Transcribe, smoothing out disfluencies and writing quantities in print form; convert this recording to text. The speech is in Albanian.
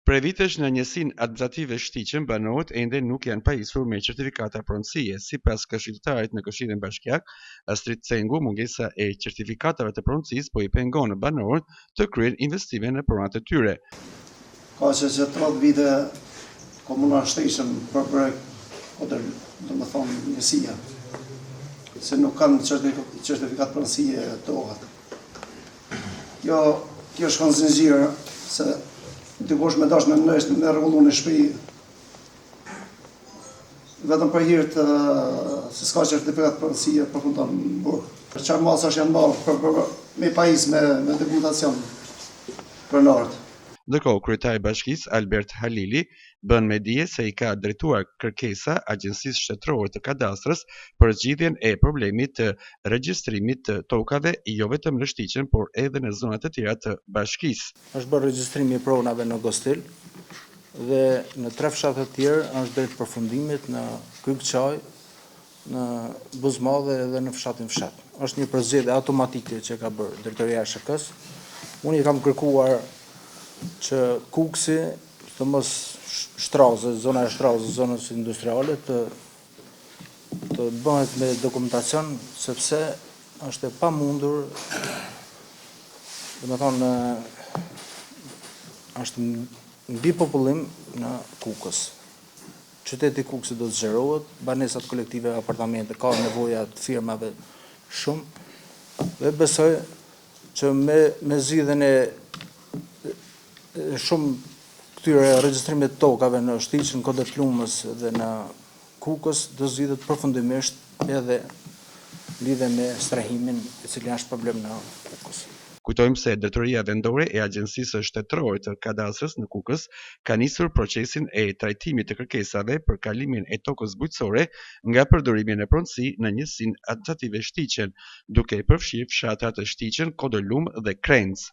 Prej vitesh në njësinë administrative shtiqen, banorët ende nuk janë pajisur me certifikata pronësie. Sipas këshilltarit në Këshillin Bashkiak, Astrid Cengu, mungesa e certifikatave të pronësisë po i pengon banorët të kryejnë investime në pronat e tyre. Ka që 30 vite komuna shtiqen për domethënë njësia, se nuk kanë certifikat pronësie tokat. Kjo shkon zinxhir se dikush me dash me rregullu në shtëpi vetëm për hir të se s'ka certifikat pronësie përfundon burg. Për çfarë masash janë marrë për me pajis me dokumentacion për nart. Ndërkohë, kryetari i bashkisë Albert Halili bën me dije se i ka drejtuar kërkesa Agjencisë Shtetërore të Kadastrës për zgjidhjen e problemit të regjistrimit të tokave jo vetëm në Shtiqen, por edhe në zonat e tjera të bashkisë. Është bërë regjistrimi i pronave në Gostil dhe në 3 fshatë të tjerë është drejt përfundimit në Kryqçaj, në Buzmadhe edhe në fshatin Fshat. Është një përzgjedhje automatike që ka bërë drejtoria e SHK-s. Unë i kam kërkuar që Kuksi të mos Shtrazë, zona e Shtrazës, zonës industriale të bëhet me dokumentacion, sepse është e pamundur, domethënë është mbi popullim në Kukës. Qyteti Kukës do të zgjerohet, banesat kolektive, apartamente, ka nevoja të firmave shumë dhe besoj që me zgjidhjen e shumë këtyre regjistrimit të tokave në Shtiqen, Kodet Lumës dhe në Kukës do zgjidhet përfundimisht edhe lidhe me strahimin i cili është problem në Kukës. Kujtojmë se Drejtoria Vendore e Agjencisë Shtetërore të Kadastrës në Kukës ka nisur procesin e trajtimit të kërkesave për kalimin e tokës bujqësore nga përdorimi në pronësi në njësinë administrative Shtiqen, duke përfshirë fshatrat të Shtiqen, Kodërlum dhe Krenc.